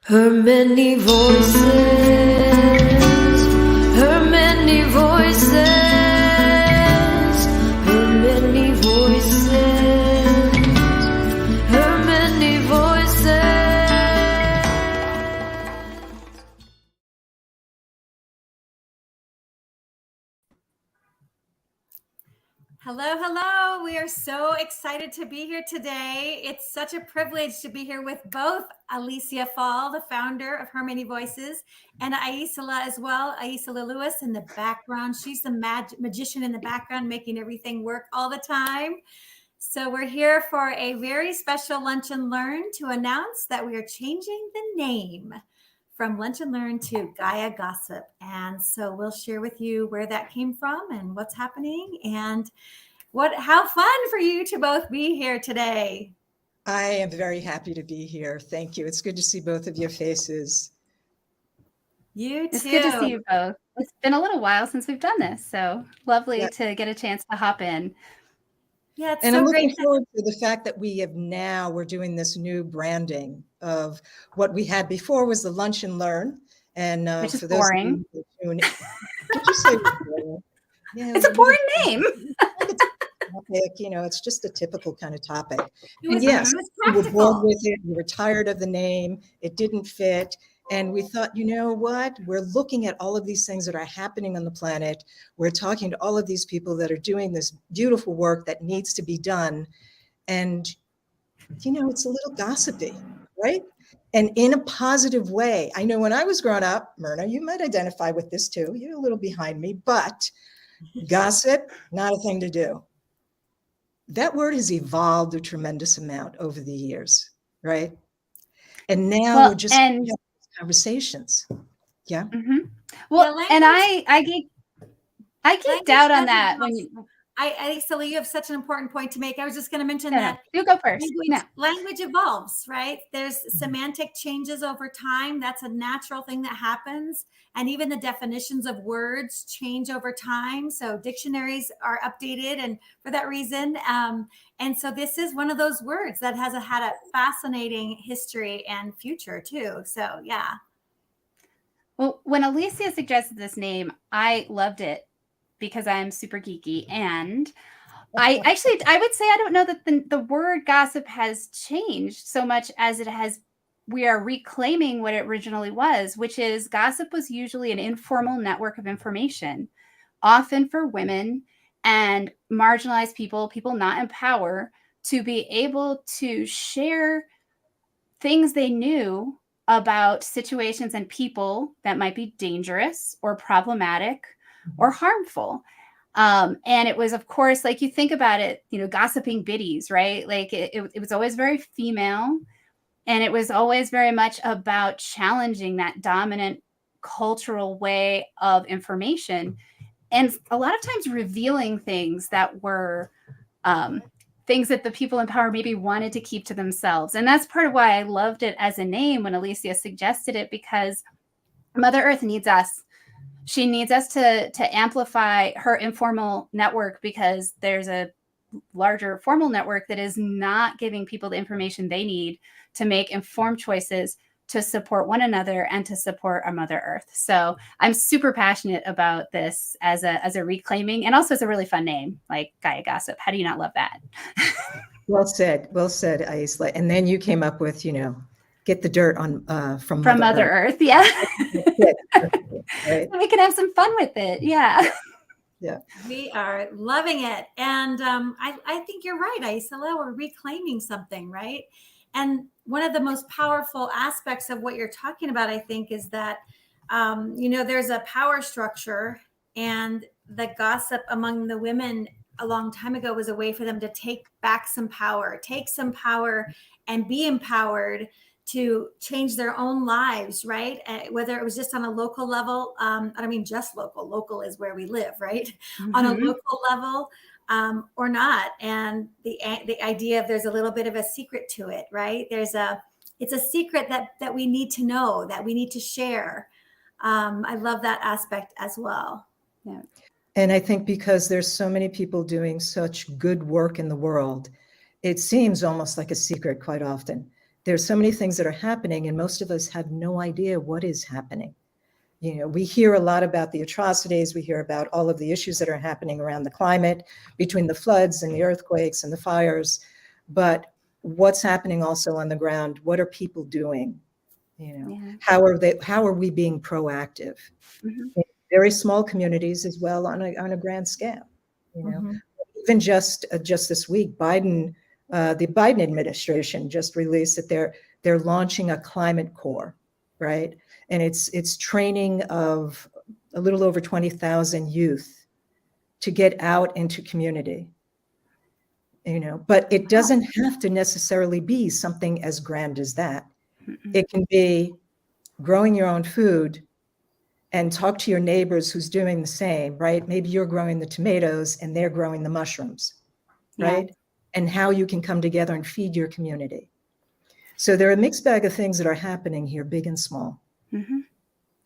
Her many voices, her many voices, her many voices, her many voices. Hello, hello. We are so excited to be here today. It's such a privilege to be here with both Alicia Fall, the founder of Her Many Voices, and Aisala as well, Aisala Lewis in the background. She's the magician in the background, making everything work all the time. So we're here for a very special Lunch and Learn to announce that we are changing the name from Lunch and Learn to Gaia Gossip. And so we'll share with you where that came from and what's happening and how fun for you to both be here today. I am very happy to be here. Thank you. It's good to see both of your faces. You too. It's good to see you both. It's been a little while since we've done this, so lovely to get a chance to hop in. Yeah, it's and so I'm looking great forward to the fact that we're doing this new branding of what we had before was the Lunch and Learn. And which is for those boring. Of you who did you say boring? Yeah, it's a boring name. Topic, it's just a typical kind of topic. It yes, was we were practical. bored with it. We were tired of the name. It didn't fit. And we thought, you know what? We're looking at all of these things that are happening on the planet. We're talking to all of these people that are doing this beautiful work that needs to be done. And, it's a little gossipy, right? And in a positive way. I know when I was growing up, Myrna, you might identify with this too. You're a little behind me, but gossip, not a thing to do. That word has evolved a tremendous amount over the years, right? And now we're just having conversations. Yeah. Mm-hmm. Well, yeah, and I geeked out on that when you. Aisala, you have such an important point to make. I was just going to mention that you go first. Language evolves, right? There's semantic changes over time. That's a natural thing that happens. And even the definitions of words change over time. So dictionaries are updated, and for that reason. And so this is one of those words that has had a fascinating history and future too. So yeah. Well, when Alicia suggested this name, I loved it because I'm super geeky. And I would say I don't know that the word gossip has changed so much as we are reclaiming what it originally was, which is gossip was usually an informal network of information, often for women and marginalized people not in power, to be able to share things they knew about situations and people that might be dangerous or problematic or harmful. And it was, of course, like you think about it, gossiping biddies, right? Like it was always very female, and it was always very much about challenging that dominant cultural way of information. And a lot of times revealing things that were things that the people in power maybe wanted to keep to themselves. And that's part of why I loved it as a name when Alicia suggested it, because Mother Earth needs us. She needs us to amplify her informal network, because there's a larger formal network that is not giving people the information they need to make informed choices to support one another and to support our Mother Earth. So I'm super passionate about this as a reclaiming, and also as a really fun name, like Gaia Gossip. How do you not love that? Well said, Aisla. And then you came up with, get the dirt on from Mother Earth. Yeah. Right. So we can have some fun with it. Yeah. Yeah. We are loving it. And I think you're right, Aisala. We're reclaiming something, right? And one of the most powerful aspects of what you're talking about, I think, is that, there's a power structure, and the gossip among the women a long time ago was a way for them to take some power and be empowered to change their own lives, right? Whether it was just on a local level, I don't mean just local is where we live, right? Mm-hmm. On a local level, or not. And the idea of there's a little bit of a secret to it, right? It's a secret that we need to know, that we need to share. I love that aspect as well. Yeah. And I think because there's so many people doing such good work in the world, it seems almost like a secret quite often. there's so many things that are happening, and most of us have no idea what is happening. You know, we hear a lot about the atrocities. We hear about all of the issues that are happening around the climate, between the floods and the earthquakes and the fires. But what's happening also on the ground? What are people doing? You know, Yeah. how are we being proactive? Mhm. In very small communities as well on a grand scale. You know, even just this week, the Biden administration just released that they're launching a climate corps, right? And it's training of a little over 20,000 youth to get out into community. You know, but it doesn't have to necessarily be something as grand as that. It can be growing your own food and talk to your neighbors who's doing the same, right? Maybe you're growing the tomatoes and they're growing the mushrooms, right? Yeah. And how you can come together and feed your community. So there are a mixed bag of things that are happening here, big and small. Mm-hmm.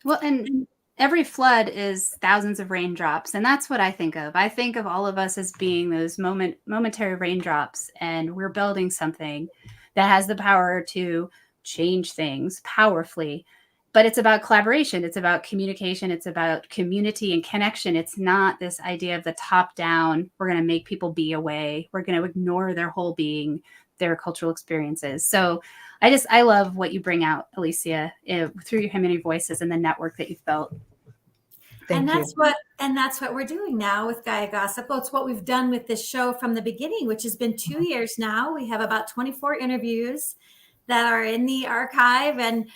Well, and every flood is thousands of raindrops, and that's what I think of. I think of all of us as being those momentary raindrops, and we're building something that has the power to change things powerfully. But it's about collaboration, it's about communication, it's about community and connection. It's not this idea of the top down, we're going to make people be away, we're going to ignore their whole being, their cultural experiences. So I love what you bring out, Alicia, through your Her Many Voices and the network that you've built. Thank you. That's what we're doing now with Gaia Gossip. Well, it's what we've done with this show from the beginning, which has been 2 years now. We have about 24 interviews that are in the archive, and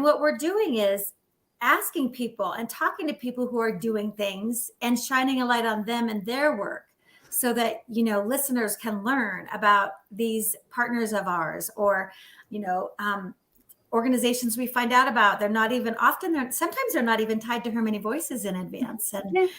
what we're doing is asking people and talking to people who are doing things and shining a light on them and their work, so that, you know, listeners can learn about these partners of ours, or, you know, organizations we find out about. Sometimes they're not even tied to Her Many Voices in advance, and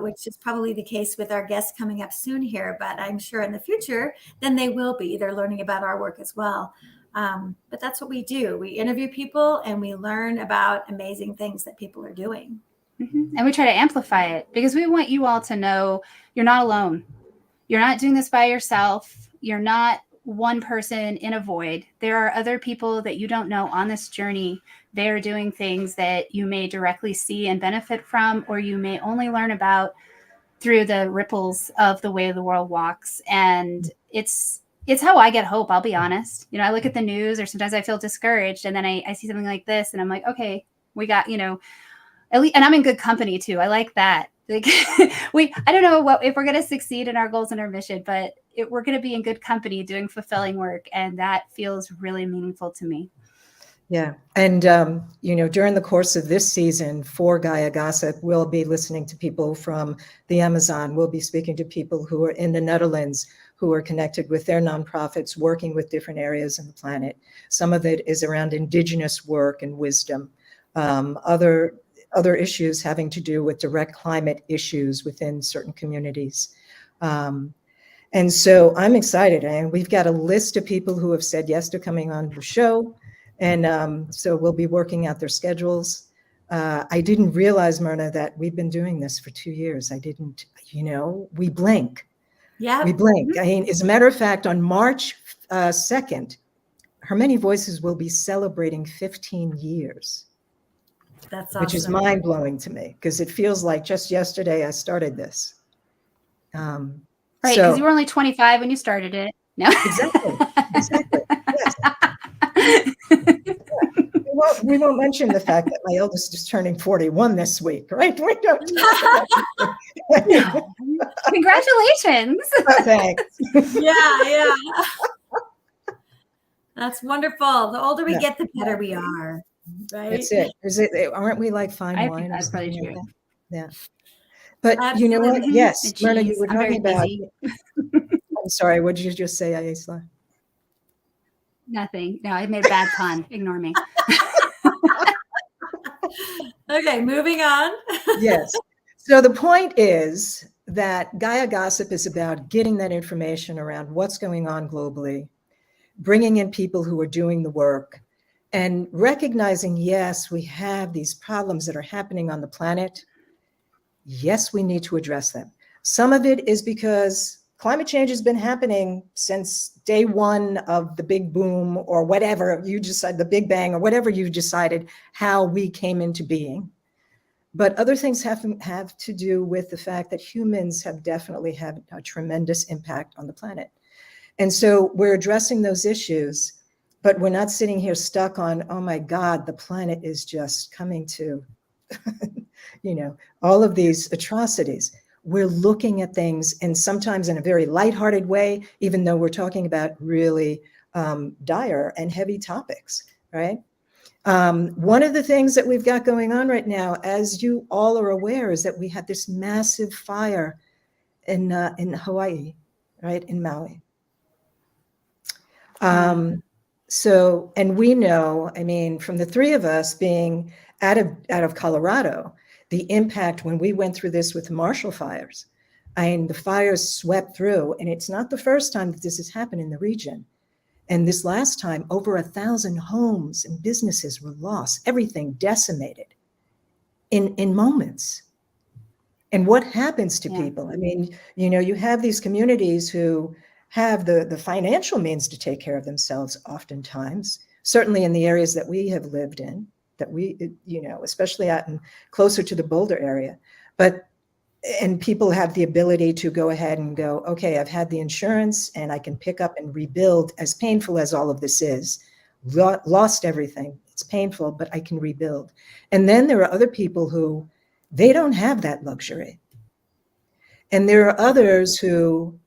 which is probably the case with our guests coming up soon here. But I'm sure in the future, then they will be. They're learning about our work as well. But that's what we do. We interview people and we learn about amazing things that people are doing. Mm-hmm. And we try to amplify it because we want you all to know you're not alone. You're not doing this by yourself. You're not one person in a void. There are other people that you don't know on this journey. They're doing things that you may directly see and benefit from, or you may only learn about through the ripples of the way the world walks. And it's how I get hope. I'll be honest. You know, I look at the news, or sometimes I feel discouraged, and then I see something like this and I'm like, okay, we got, you know, at least, and I'm in good company too. I like that. Like I don't know if we're going to succeed in our goals and our mission, but we're going to be in good company doing fulfilling work. And that feels really meaningful to me. Yeah. And, you know, during the course of this season for Gaia Gossip, we'll be listening to people from the Amazon. We'll be speaking to people who are in the Netherlands, who are connected with their nonprofits, working with different areas on the planet. Some of it is around indigenous work and wisdom. Other issues having to do with direct climate issues within certain communities. And so I'm excited. And we've got a list of people who have said yes to coming on the show. And so we'll be working out their schedules. I didn't realize, Myrna, that we've been doing this for 2 years. I didn't, you know, we blink. Yeah. We blink. I mean, as a matter of fact, on March 2nd, Her Many Voices will be celebrating 15 years. That's awesome. Which is mind blowing to me, because it feels like just yesterday I started this. Right, because you were only 25 when you started it. No, exactly. Yes. We won't mention the fact that my eldest is turning 41 this week, right? We don't. No. Congratulations. Oh, thanks. Yeah. That's wonderful. The older we get, the better we are. Right. That's it. Aren't we like fine wine? That's probably true. Like yeah. But Absolutely. You know what? Yes, Myrna, you were talking about. I'm sorry. What did you just say, Aisla? Nothing. No, I made a bad pun. Ignore me. Okay, moving on. Yes. So the point is that Gaia Gossip is about getting that information around what's going on globally, bringing in people who are doing the work, and recognizing, yes, we have these problems that are happening on the planet. Yes, we need to address them. Some of it is because climate change has been happening since day one of the big boom, or whatever you decide, the Big Bang, or whatever you decided how we came into being. But other things have to do with the fact that humans have definitely had a tremendous impact on the planet. And so we're addressing those issues, but we're not sitting here stuck on, oh my God, the planet is just coming to, all of these atrocities. We're looking at things, and sometimes in a very lighthearted way, even though we're talking about really dire and heavy topics, right? One of the things that we've got going on right now, as you all are aware, is that we had this massive fire in Hawaii, right, in Maui. So, and we know, I mean, from the three of us being out of Colorado, the impact when we went through this with the Marshall fires, I mean, the fires swept through, and it's not the first time that this has happened in the region. And this last time, over 1,000 homes and businesses were lost, everything decimated in moments. And what happens to people? I mean, you have these communities who have the financial means to take care of themselves oftentimes, certainly in the areas that we have lived in, that we, especially out and closer to the Boulder area. And people have the ability to go ahead and go, okay, I've had the insurance and I can pick up and rebuild, as painful as all of this is. Lost everything. It's painful, but I can rebuild. And then there are other people who, they don't have that luxury. And there are others who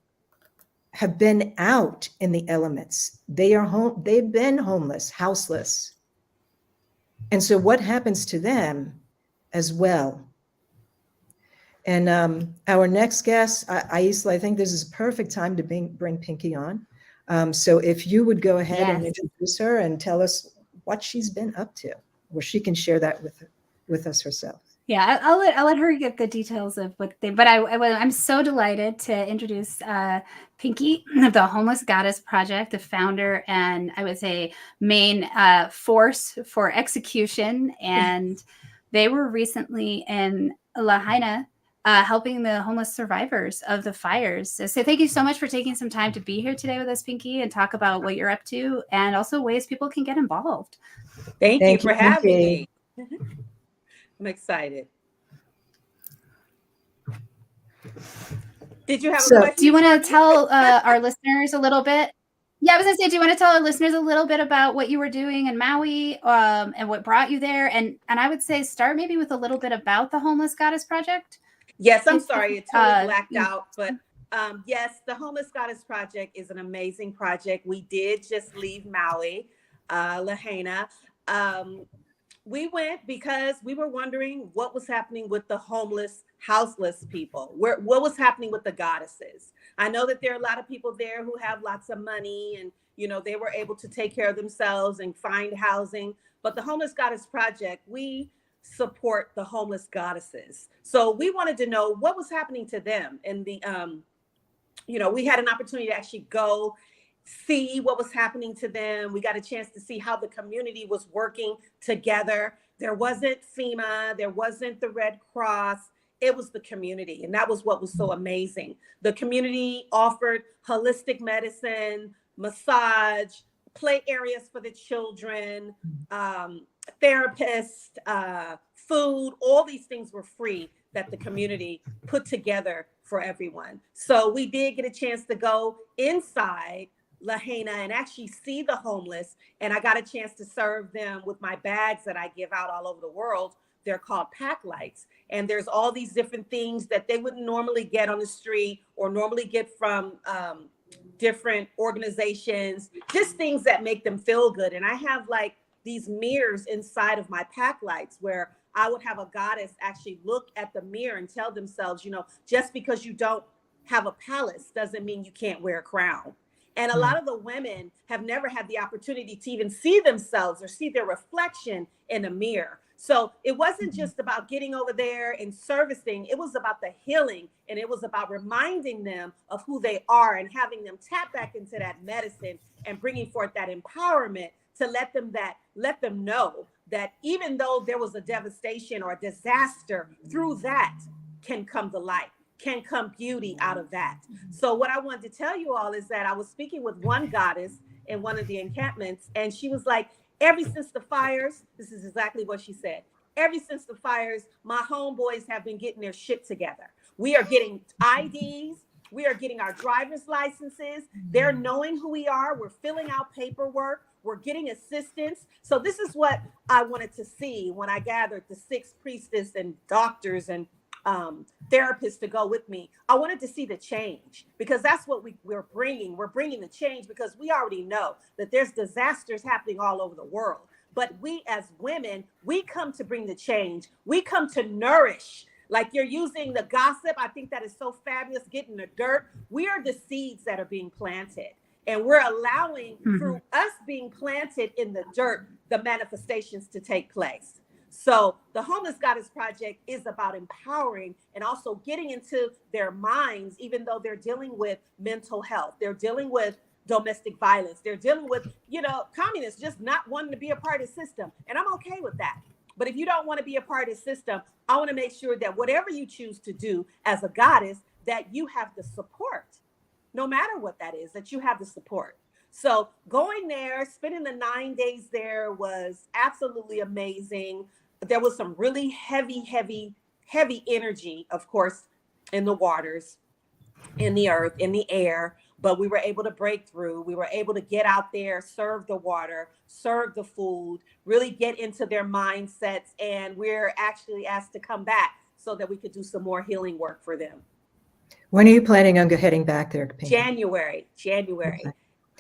have been out in the elements. They've been homeless, houseless. And so what happens to them as well? And our next guest, Aisla, I think this is a perfect time to bring Pinky on. So if you would go ahead and introduce her and tell us what she's been up to, or she can share that with us herself. Yeah, I'll let her get the details of what they. But I'm so delighted to introduce Pinky of the Homeless Goddess Project, the founder and I would say main force for execution. And they were recently in Lahaina helping the homeless survivors of the fires. So thank you so much for taking some time to be here today with us, Pinky, and talk about what you're up to and also ways people can get involved. Thank you for having me. I'm excited. Did you have a question? Do you want to tell our listeners a little bit? Yeah, I was going to say, do you want to tell our listeners a little bit about what you were doing in Maui and what brought you there? And I would say start maybe with a little bit about the Homeless Goddess Project. Yes, I'm sorry. It totally blacked out. But yes, the Homeless Goddess Project is an amazing project. We did just leave Maui, Lahaina. We went because we were wondering what was happening with the homeless, houseless people. What was happening with the goddesses? I know that there are a lot of people there who have lots of money and, they were able to take care of themselves and find housing. But the Homeless Goddess Project, we support the homeless goddesses. So we wanted to know what was happening to them. And we had an opportunity to actually go see what was happening to them. We got a chance to see how the community was working together. There wasn't FEMA, there wasn't the Red Cross, it was the community. And that was what was so amazing. The community offered holistic medicine, massage, play areas for the children, therapists, food, all these things were free that the community put together for everyone. So we did get a chance to go inside Lahaina and actually see the homeless. And I got a chance to serve them with my bags that I give out all over the world. They're called pack lights. And there's all these different things that they wouldn't normally get on the street or normally get from different organizations, just things that make them feel good. And I have like these mirrors inside of my pack lights where I would have a goddess actually look at the mirror and tell themselves, just because you don't have a palace doesn't mean you can't wear a crown. And a lot of the women have never had the opportunity to even see themselves or see their reflection in a mirror. So it wasn't just about getting over there and servicing. It was about the healing. And it was about reminding them of who they are and having them tap back into that medicine and bringing forth that empowerment to let them know that even though there was a devastation or a disaster, through that can come the light. can come beauty out of that. So what I wanted to tell you all is that I was speaking with one goddess in one of the encampments, and she was like, ever since the fires, this is exactly what she said. Ever since the fires, my homeboys have been getting their shit together. We are getting IDs. We are getting our driver's licenses. They're knowing who we are. We're filling out paperwork. We're getting assistance. So this is what I wanted to see when I gathered the 6 priestess and doctors and therapists to go with me. I wanted to see the change, because that's what we're bringing. We're bringing the change because we already know that there's disasters happening all over the world. But we as women, we come to bring the change. We come to nourish. Like you're using the gossip. I think that is so fabulous, getting the dirt. We are the seeds that are being planted. And we're allowing, through us being planted in the dirt, the manifestations to take place. So the Homeless Goddess Project is about empowering and also getting into their minds, even though they're dealing with mental health. They're dealing with domestic violence. They're dealing with, communists just not wanting to be a part of the system. And I'm okay with that. But if you don't want to be a part of the system, I want to make sure that whatever you choose to do as a goddess, that you have the support, no matter what that is, that you have the support. So going there, spending the 9 days there was absolutely amazing. There was some really heavy energy, of course, in the waters, in the earth, in the air. But we were able to break through. We were able to get out there, serve the water, serve the food, really get into their mindsets. And we're actually asked to come back so that we could do some more healing work for them. When are you planning on heading back there, Pinky? January. Okay.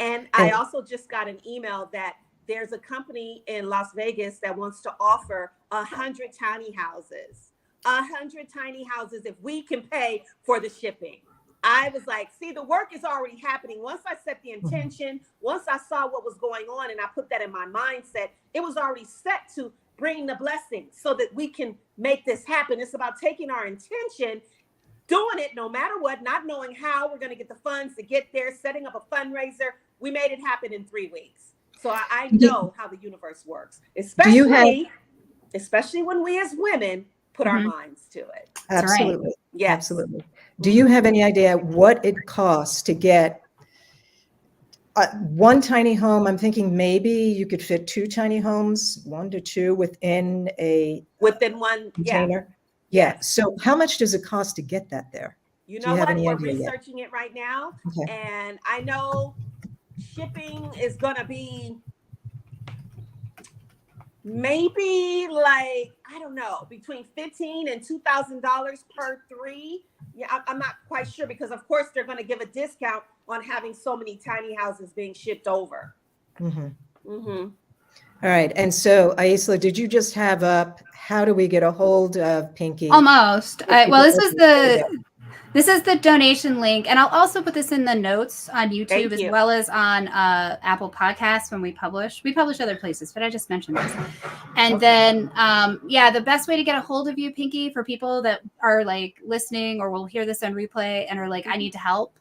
And I also just got an email that there's a company in Las Vegas that wants to offer 100 tiny houses. 100 tiny houses if we can pay for the shipping. I was like, see, the work is already happening. Once I set the intention, once I saw what was going on and I put that in my mindset, it was already set to bring the blessings so that we can make this happen. It's about taking our intention, doing it no matter what, not knowing how we're going to get the funds to get there, setting up a fundraiser. We made it happen in 3 weeks. So I know how the universe works, especially when we as women put our minds to it. Absolutely. Right. Yes. Absolutely. Do you have any idea what it costs to get one tiny home? I'm thinking maybe you could fit 2 tiny homes, 1 to 2 within one container. Yeah. So how much does it cost to get that there? You know what? We're researching yet? it right now. Okay. And I know shipping is going to be maybe like, I don't know, between $1,500 and $2,000 per 3. Yeah, I'm not quite sure because, of course, they're going to give a discount on having so many tiny houses being shipped over. All right. And so, Aisla, did you just have up, how do we get a hold of Pinky? Almost. Well, this is the donation link, and I'll also put this in the notes on YouTube as well as on Apple Podcasts when we publish. We publish other places, but I just mentioned this. And then, the best way to get a hold of you, Pinky, for people that are like listening or will hear this on replay and are like, I need to help.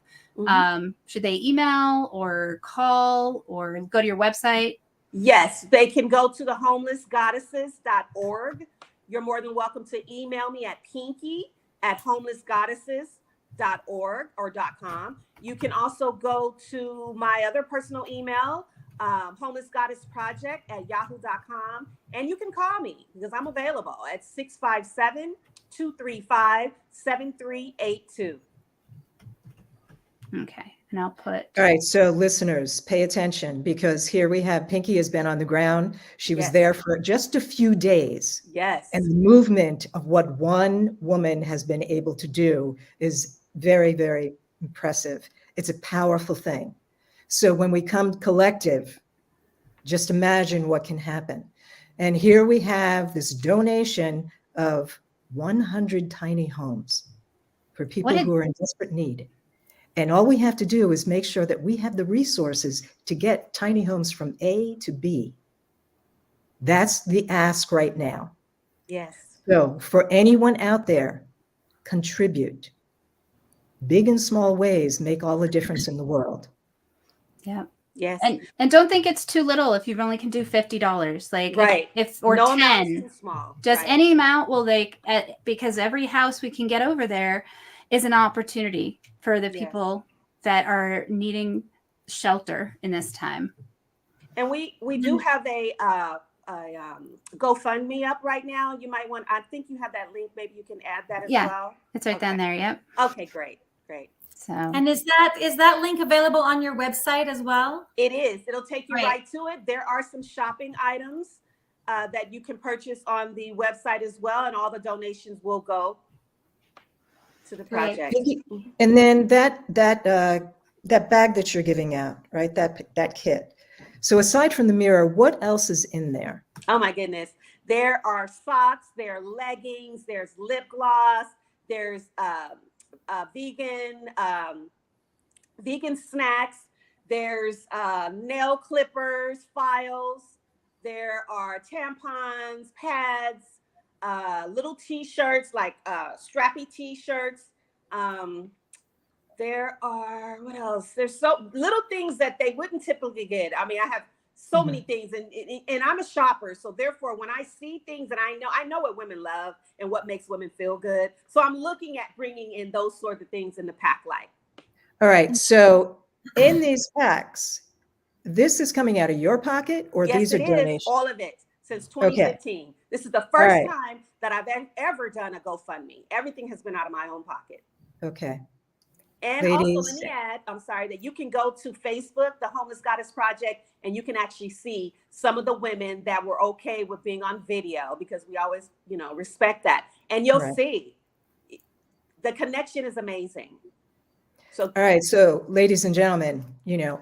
Should they email or call or go to your website? Yes, they can go to the homelessgoddesses.org. You're more than welcome to email me at pinky@homelessgoddesses.org or .com. You can also go to my other personal email, homelessgoddessproject@yahoo.com. And you can call me because I'm available at 657-235-7382. Okay. And I'll put. All right. So listeners, pay attention because here we have Pinky has been on the ground. She was there for just a few days. Yes. And the movement of what one woman has been able to do is very, very impressive. It's a powerful thing. So when we come collective, just imagine what can happen. And here we have this donation of 100 tiny homes for people who are in desperate need. And all we have to do is make sure that we have the resources to get tiny homes from A to B. That's the ask right now. Yes. So for anyone out there, contribute. Big and small ways make all the difference in the world. Yeah. Yes. And don't think it's too little if you only can do $50. Like if or no 10. Too small. Just any amount will because every house we can get over there is an opportunity for the Yes. people that are needing shelter in this time. And we do have a GoFundMe up right now. You might want, I think you have that link. Maybe you can add that as Yeah, well. it's right down there. Yep. Okay, great. So, And is that link available on your website as well? It is. It'll take you Great. right to it. There are some shopping items that you can purchase on the website as well, and all the donations will go to the Great. project. And then that bag that you're giving out, right? That kit. So aside from the mirror, what else is in there? Oh my goodness. There are socks, there are leggings, there's lip gloss, there's vegan snacks, there's nail clippers, files, there are tampons, pads, little t-shirts, like strappy t-shirts. There are, what else? There's so little things that they wouldn't typically get. I mean, I have so many things, and I'm a shopper. So therefore, when I see things that I know what women love and what makes women feel good. So I'm looking at bringing in those sorts of things in the pack light. All right. So in these packs, this is coming out of your pocket, or Yes, these are it is. donations? All of it since 2015. This is the first time that I've ever done a GoFundMe. Everything has been out of my own pocket. Okay. And Ladies, also, let me add, I'm sorry, that you can go to Facebook, the Homeless Goddess Project, and you can actually see some of the women that were okay with being on video, because we always, respect that. And you'll see the connection is amazing. So, all right. So ladies and gentlemen,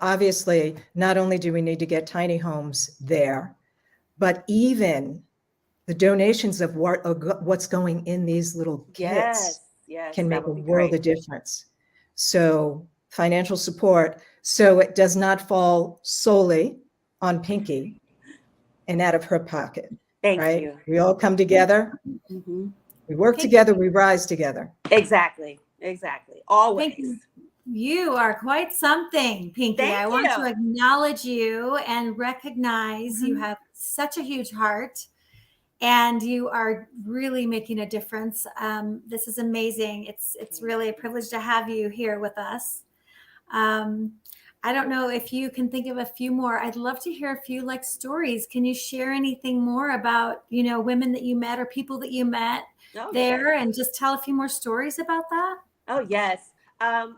obviously, not only do we need to get tiny homes there, but even the donations of what's going in these little kits can make a world of difference. So financial support, so it does not fall solely on Pinky and out of her pocket. Thank right? you. We all come together. Mm-hmm. We work together. We rise together. Exactly. Always. Thank you. You are quite something, Pinky. Thank I want you. to acknowledge you and recognize you have such a huge heart, and you are really making a difference. This is amazing. It's really a privilege to have you here with us. I don't know if you can think of a few more. I'd love to hear a few stories. Can you share anything more about, women that you met or people that you met there, and just tell a few more stories about that? Oh, yes.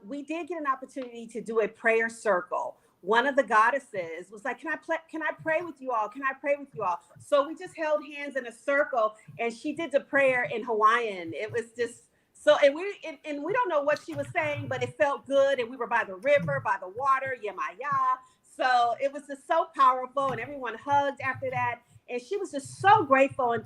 We did get an opportunity to do a prayer circle. One of the goddesses was like, can I pray with you all? Can I pray with you all? So we just held hands in a circle, and she did the prayer in Hawaiian. It was just so, and we don't know what she was saying, but it felt good. And we were by the river, by the water, Yamaya. So it was just so powerful, and everyone hugged after that. And she was just so grateful. And,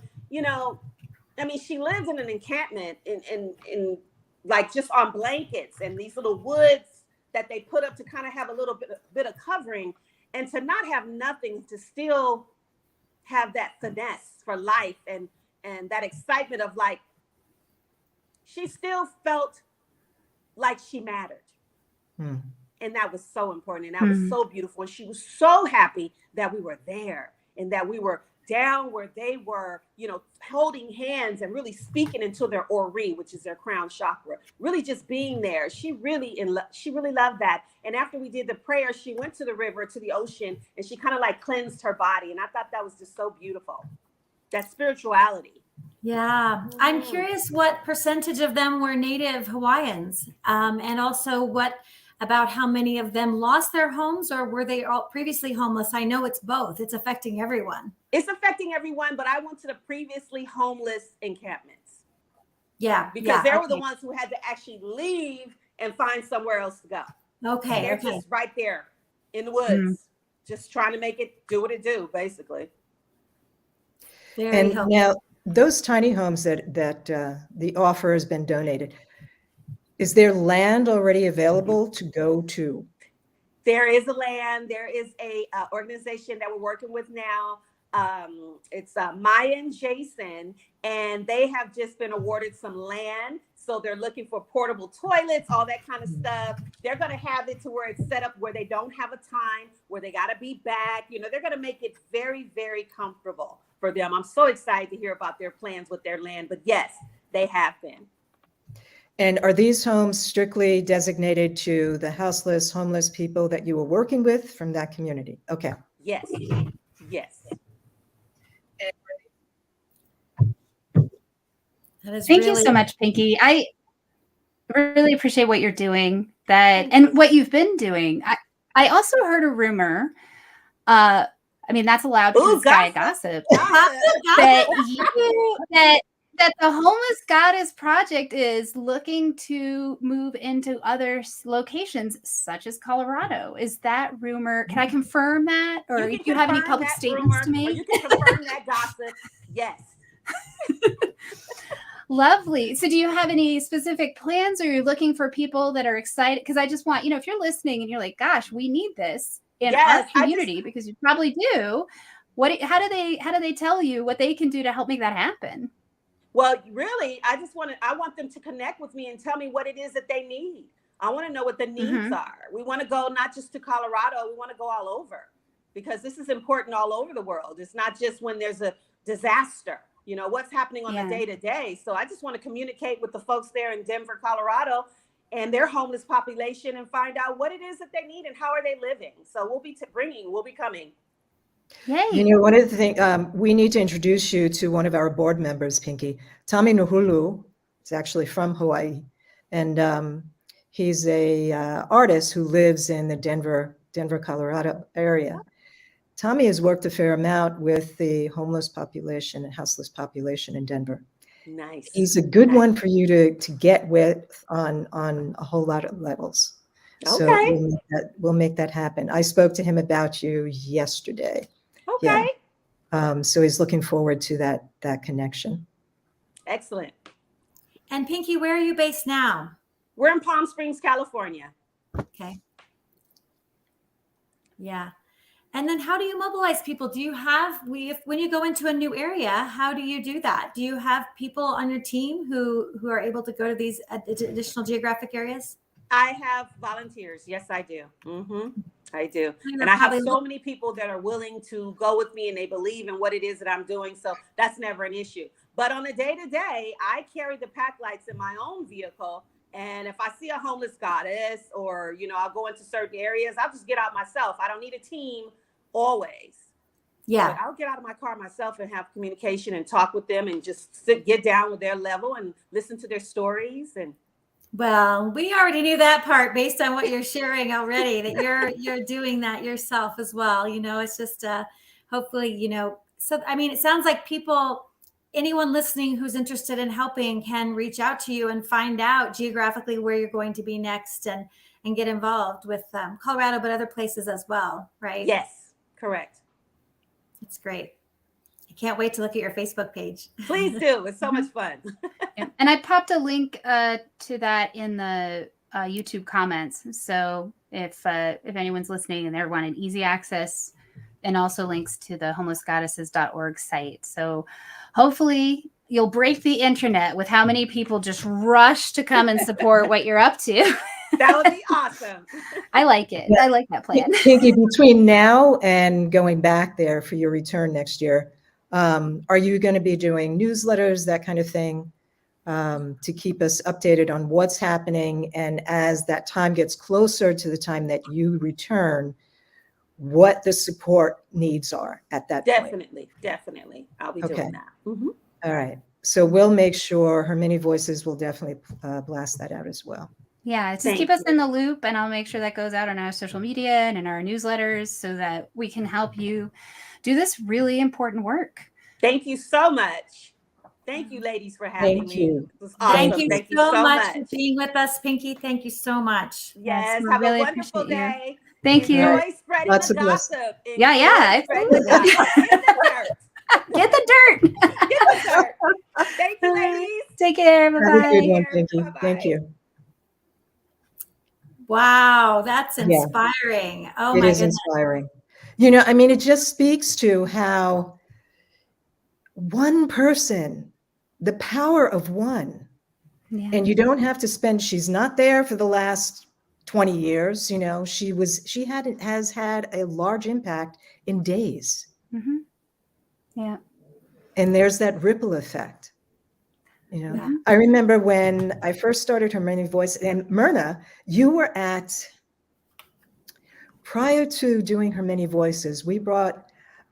she lived in an encampment in like just on blankets and these little woods that they put up to kind of have a little bit of covering, and to not have nothing, to still have that finesse for life and that excitement of she still felt like she mattered. And that was so important, and that was so beautiful. And she was so happy that we were there, and that we were down where they were, holding hands and really speaking into their ori, which is their crown chakra, really just being there. She really loved that. And after we did the prayer, she went to the river, to the ocean, and she kind of cleansed her body. And I thought that was just so beautiful, that spirituality. Yeah. I'm curious what percentage of them were Native Hawaiians, and also about how many of them lost their homes, or were they all previously homeless? I know it's both. It's affecting everyone. It's affecting everyone, but I went to the previously homeless encampments. Yeah. Because they were the ones who had to actually leave and find somewhere else to go. Okay. They're just right there in the woods, just trying to make it do what it do, basically. Very helpful. Now, those tiny homes that the offer has been donated, is there land already available to go to? There is a land. There is a organization that we're working with now. It's Maya and Jason, and they have just been awarded some land. So they're looking for portable toilets, all that kind of stuff. They're going to have it to where it's set up where they don't have a time, where they got to be back. They're going to make it very, very comfortable for them. I'm so excited to hear about their plans with their land. But yes, they have been. And are these homes strictly designated to the houseless, homeless people that you were working with from that community? Okay. Yes. Yes. That is Thank really you so much, Pinky. I really appreciate what you're doing Thank and you. what you've been doing. I also heard a rumor. I mean, that's allowed because Ooh, it's Gaia gossip. gossip. That you that the Homeless Goddess Project is looking to move into other locations, such as Colorado. Is that rumor? Can I confirm that, or You do can you have any confirm public that statements rumor, to or make? you can confirm that gossip. Yes. Lovely. So do you have any specific plans, or you're looking for people that are excited? Because I just want, if you're listening and you're like, gosh, we need this in our Yes, community, because you probably do. How do they tell you what they can do to help make that happen? Well, really, I want them to connect with me and tell me what it is that they need. I want to know what the needs are. We want to go not just to Colorado, we want to go all over, because this is important all over the world. It's not just when there's a disaster, what's happening on the day to day. So I just want to communicate with the folks there in Denver, Colorado, and their homeless population, and find out what it is that they need and how are they living. So we'll be coming. Yay. One of the things, we need to introduce you to one of our board members, Pinky. Tommy Nuhulu is actually from Hawaii, and he's a artist who lives in the Denver, Colorado area. Tommy has worked a fair amount with the homeless population and houseless population in Denver. Nice. He's a good one for you to get with on a whole lot of levels. Okay. So we'll make that happen. I spoke to him about you yesterday. Okay. Yeah. So he's looking forward to that connection. Excellent. And Pinky, where are you based now? We're in Palm Springs, California. Okay. Yeah. And then how do you mobilize people? Do you have, when you go into a new area, how do you do that? Do you have people on your team who are able to go to these additional geographic areas? I have volunteers. Yes, I do. I do. You're And I have probably so many people that are willing to go with me, and they believe in what it is that I'm doing. So that's never an issue. But on a day-to-day, I carry the pack lights in my own vehicle. And if I see a homeless goddess, or, I'll go into certain areas, I'll just get out myself. I don't need a team always. Yeah. But I'll get out of my car myself and have communication and talk with them, and just get down with their level and listen to their stories. And well, we already knew that part based on what you're sharing already, that you're doing that yourself as well. It's just hopefully, so I mean, it sounds like anyone listening who's interested in helping can reach out to you and find out geographically where you're going to be next, and get involved with Colorado, but other places as well, right? yes, correct. It's great. I can't wait to look at your Facebook page. Please do. It's so much fun. And I popped a link to that in the YouTube comments. So if anyone's listening and they wanted easy access, and also links to the homelessgoddesses.org site. So hopefully you'll break the internet with how many people just rush to come and support what you're up to. That would be awesome. I like it. I like that plan. Pinky, between now and going back there for your return next year, are you going to be doing newsletters, that kind of thing, to keep us updated on what's happening? And as that time gets closer to the time that you return, what the support needs are at that point? Definitely. I'll be doing that. All right. So we'll make sure Her Many Voices will definitely blast that out as well. Yeah, just keep us in the loop, and I'll make sure that goes out on our social media and in our newsletters, so that we can help you do this really important work. Thank you so much. Thank you, ladies, for having me. You. It was awesome. Thank you so much for being with us, Pinky. Thank you so much. Yes, have a wonderful day. Thank you. Enjoy spreading Lots the of gossip. Yeah. Spreading the gossip. Get the dirt. Get the dirt. Thank you, ladies. Take care. Have a good one, Bye-bye. Pinky. Bye-bye. Thank you. Wow, that's inspiring. Oh, It my is goodness. inspiring. It just speaks to how one person, the power of one, and you don't have to she's not there for the last 20 years. She has had a large impact in days. Yeah. And there's that ripple effect. You know, Yeah. I remember when I first started Her Many Voices, and Myrna, you were prior to doing Her Many Voices,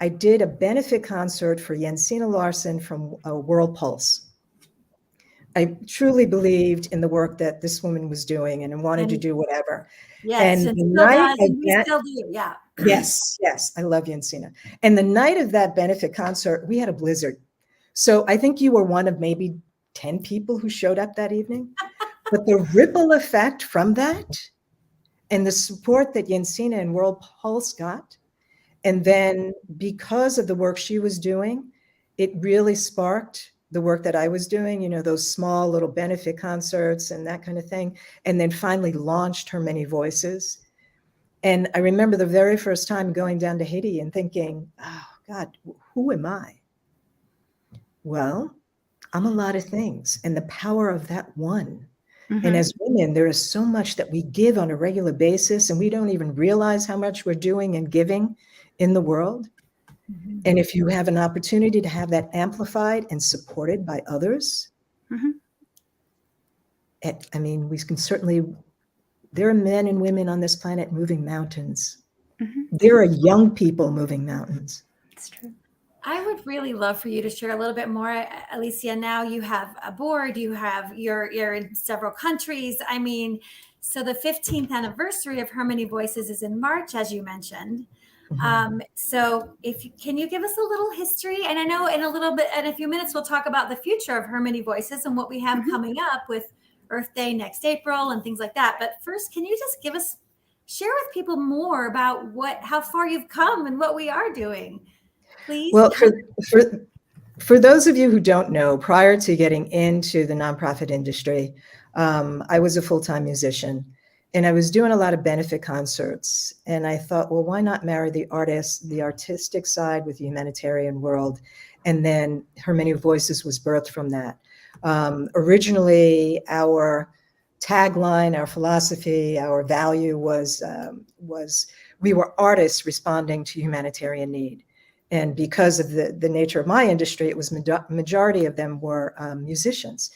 I did a benefit concert for Jensina Larson from World Pulse. I truly believed in the work that this woman was doing and wanted to do whatever. Yes, And and the still night does, of and we that, still do. Yeah. yes, I love Jensina. And the night of that benefit concert, we had a blizzard. So I think you were one of maybe 10 people who showed up that evening. But the ripple effect from that and the support that Jensina and World Pulse got, and then because of the work she was doing, it really sparked the work that I was doing, you know, those small little benefit concerts and that kind of thing. And then finally launched Her Many Voices. And I remember the very first time going down to Haiti and thinking, oh God, who am I? Well, I'm a lot of things. And the power of that one. And as women, there is so much that we give on a regular basis, and we don't even realize how much we're doing and giving in the world. Mhm. And if you have an opportunity to have that amplified and supported by others, I mean, we can certainly, there are men and women on this planet moving mountains. There are young people moving mountains. It's true. I would really love for you to share a little bit more, Alicia. Now you have a board, you're in several countries. I mean, so the 15th anniversary of Her Many Voices is in March, as you mentioned. So can you give us a little history? And I know in a few minutes, we'll talk about the future of Her Many Voices and what we have coming up with Earth Day next April and things like that. But first, can you just share with people more about how far you've come and what we are doing? Please. Well, for those of you who don't know, prior to getting into the nonprofit industry, I was a full-time musician, and I was doing a lot of benefit concerts. And I thought, well, why not marry the artistic side with the humanitarian world? And then Her Many Voices was birthed from that. Originally, our tagline, our philosophy, our value was we were artists responding to humanitarian need. And because of the nature of my industry, it was majority of them were musicians.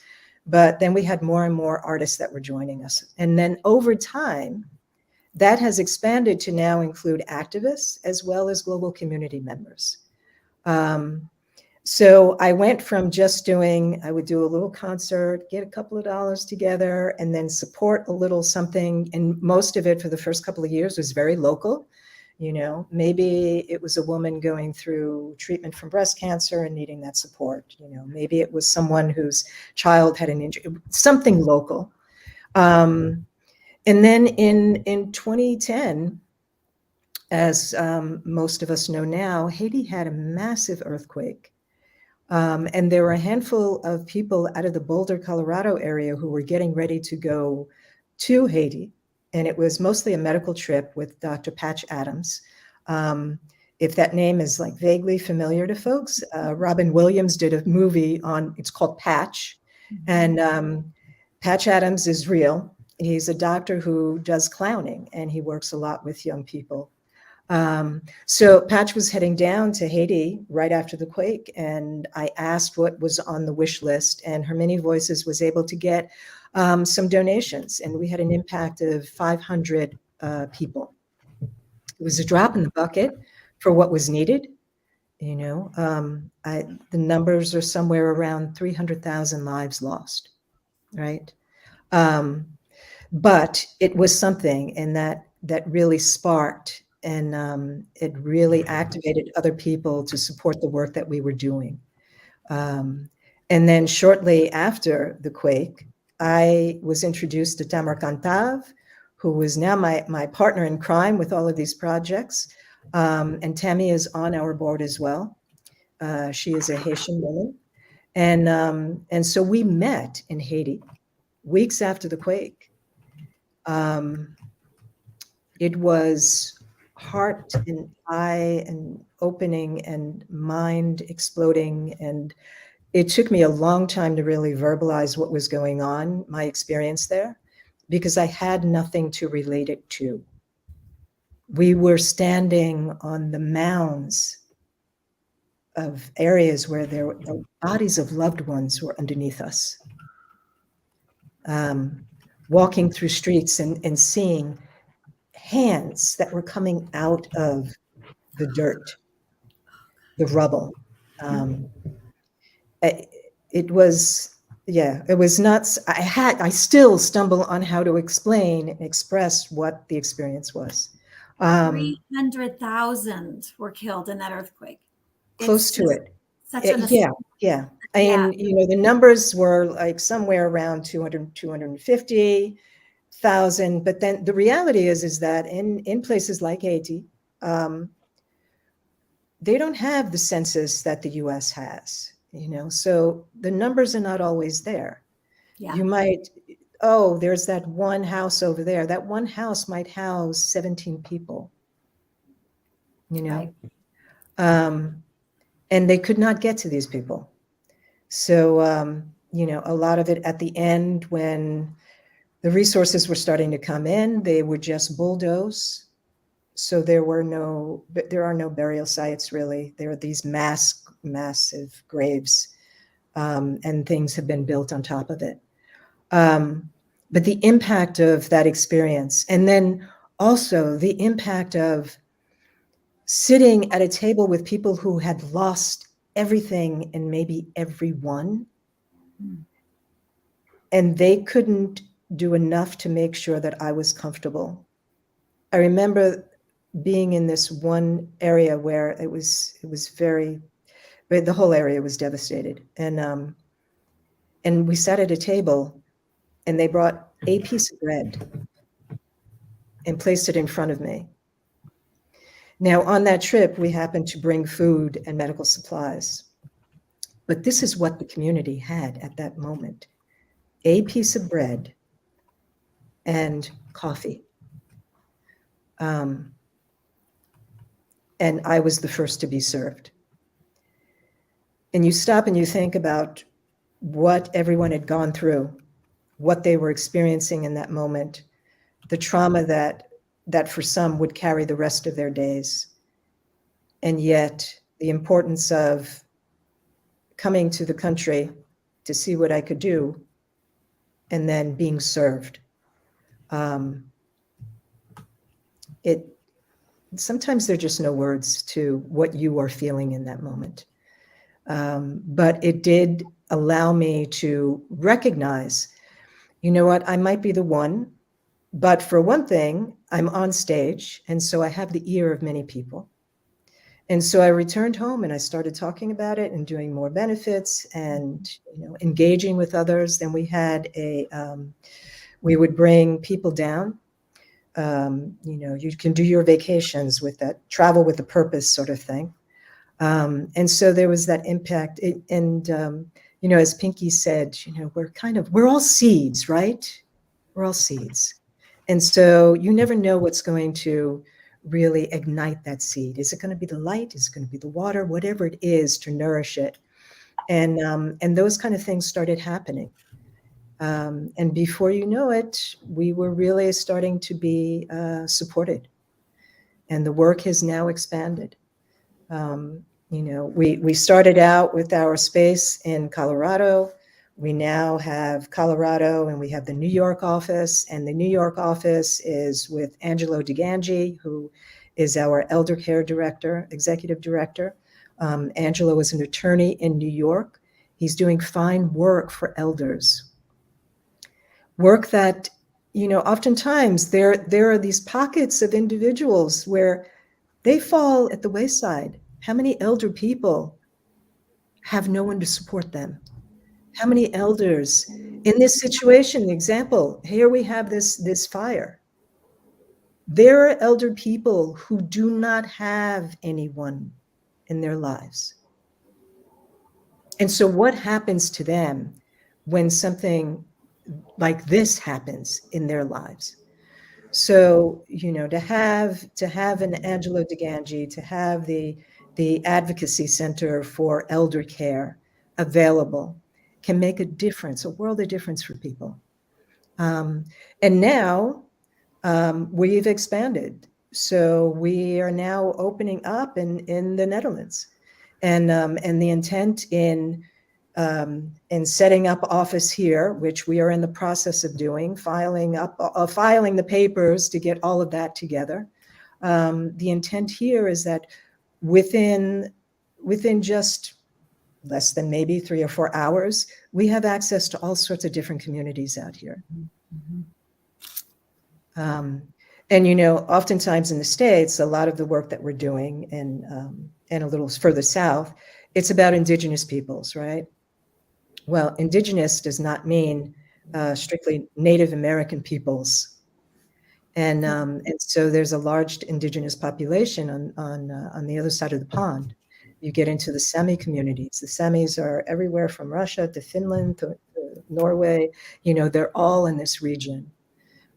But then we had more and more artists that were joining us. And then over time, that has expanded to now include activists as well as global community members. So I went from just I would do a little concert, get a couple of dollars together, and then support a little something. And most of it for the first couple of years was very local. You know, maybe it was a woman going through treatment from breast cancer and needing that support. You know, maybe it was someone whose child had an injury, something local. And then in 2010, as most of us know now, Haiti had a massive earthquake. And there were a handful of people out of the Boulder, Colorado area who were getting ready to go to Haiti. And it was mostly a medical trip with Dr. Patch Adams. If that name is like vaguely familiar to folks, Robin Williams did a movie it's called Patch. And Patch Adams is real. He's a doctor who does clowning, and he works a lot with young people. So Patch was heading down to Haiti right after the quake, and I asked what was on the wish list, and Her Many Voices was able to get some donations, and we had an impact of 500 people. It was a drop in the bucket for what was needed. You know, the numbers are somewhere around 300,000 lives lost, right? But it was something, and that really sparked, and it really activated other people to support the work that we were doing. And then shortly after the quake, I was introduced to Tamar Kantav, who was now my partner in crime with all of these projects. And Tammy is on our board as well. She is a Haitian woman. And so we met in Haiti weeks after the quake. It was heart and eye and opening and mind exploding. And it took me a long time to really verbalize what was going on, my experience there, because I had nothing to relate it to. We were standing on the mounds areas where the bodies of loved ones were underneath us. Walking through streets and seeing hands that were coming out of the dirt, the rubble. It was, yeah, it was nuts. I still stumble on how to explain and express what the experience was. 300,000 were killed in that earthquake. Close It's to just it. such an Yeah, yeah. And, the numbers were like somewhere around 250,000. But then the reality is that in places like Haiti, they don't have the census that the US has, so the numbers are not always there. Yeah. You might, oh, there's that one house over there. That one house might house 17 people, Right. And they could not get to these people. So, a lot of it at the end, when the resources were starting to come in, they would just bulldoze. So there are no burial sites, really. There are these massive graves, and things have been built on top of it. But the impact of that experience, and then also the impact of sitting at a table with people who had lost everything and maybe everyone, and they couldn't do enough to make sure that I was comfortable. I remember being in this one area where it was the whole area was devastated, and we sat at a table, and they brought a piece of bread and placed it in front of me. Now, on that trip, we happened to bring food and medical supplies, but this is what the community had at that moment: a piece of bread and coffee. And I was the first to be served. And you stop and you think about what everyone had gone through, what they were experiencing in that moment, the trauma that for some would carry the rest of their days. And yet the importance of coming to the country to see what I could do and then being served. Sometimes there are just no words to what you are feeling in that moment. But it did allow me to recognize, you know what, I might be the one, but for one thing, I'm on stage, and so I have the ear of many people. And so I returned home and I started talking about it and doing more benefits and engaging with others. Then we had we would bring people down. You can do your vacations with that travel with a purpose sort of thing. And so there was that impact. As Pinky said, we're all seeds, right? We're all seeds. And so you never know what's going to really ignite that seed. Is it going to be the light? Is it going to be the water? Whatever it is to nourish it. And those kind of things started happening. And before you know it, we were really starting to be supported. And the work has now expanded. We started out with our space in Colorado. We now have Colorado, and we have the New York office, and the New York office is with Angelo DeGangi, who is our elder care director, executive director. Angelo is an attorney in New York. He's doing fine work for elders. Work that, oftentimes there are these pockets of individuals where they fall at the wayside. How many elder people have no one to support them? How many elders in this situation? The example, here we have this fire. There are elder people who do not have anyone in their lives. And so what happens to them when something like this happens in their lives? So, to have an Angelo DeGangi, to have the Advocacy Center for Elder Care available can make a difference, a world of difference for people. And now we've expanded. So we are now opening up in the Netherlands. And the intent in setting up office here, which we are in the process of doing, filing the papers to get all of that together. The intent here is that within just less than maybe 3 or 4 hours, we have access to all sorts of different communities out here. And, you know, oftentimes in the States, a lot of the work that we're doing and a little further south, it's about indigenous peoples, right? Well, indigenous does not mean strictly Native American peoples. And so there's a large indigenous population on the other side of the pond. You get into the Sami communities. The Samis are everywhere from Russia to Finland to Norway. You know, they're all in this region.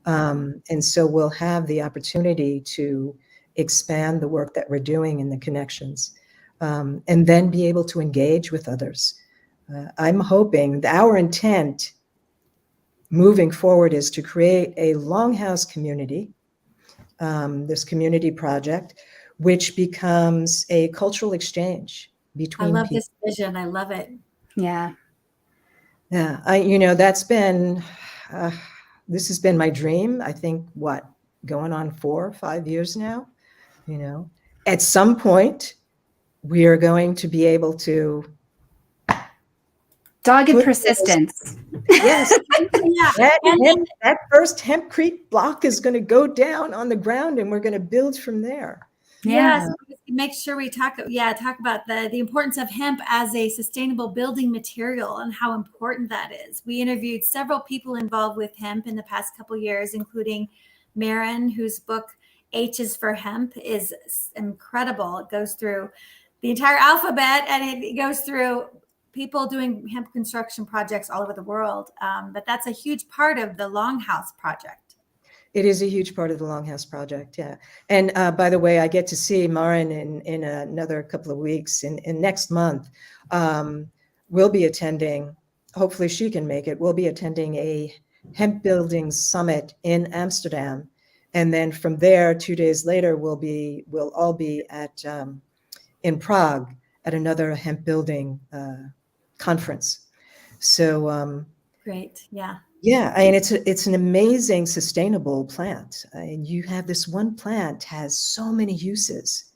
And so we'll have the opportunity to expand the work that we're doing and the connections, and then be able to engage with others. I'm hoping our intent moving forward is to create a longhouse community, this community project, which becomes a cultural exchange between I love people. this vision. I love it. Yeah. Yeah, you know, that's been, this has been my dream, I think, going on 4 or 5 years now, you know. At some point, we are going to be able to Dogged persistence. Yes. Yeah. That first hempcrete block is going to go down on the ground, and we're going to build from there. Yes, make sure we talk about the importance of hemp as a sustainable building material and how important that is. We interviewed several people involved with hemp in the past couple of years, including Marin, whose book H is for Hemp is incredible. It goes through the entire alphabet, and it goes through people doing hemp construction projects all over the world. But that's a huge part of the Longhouse Project. It is a huge part of the Longhouse Project, yeah. And by the way, I get to see Marin in another couple of weeks. In next month, we'll be attending, hopefully she can make it, we'll be attending a hemp building summit in Amsterdam. And then from there, 2 days later, we'll all be in Prague at another hemp building conference. So Great, yeah. Yeah, I mean, it's an amazing sustainable plant. And you have this one plant has so many uses.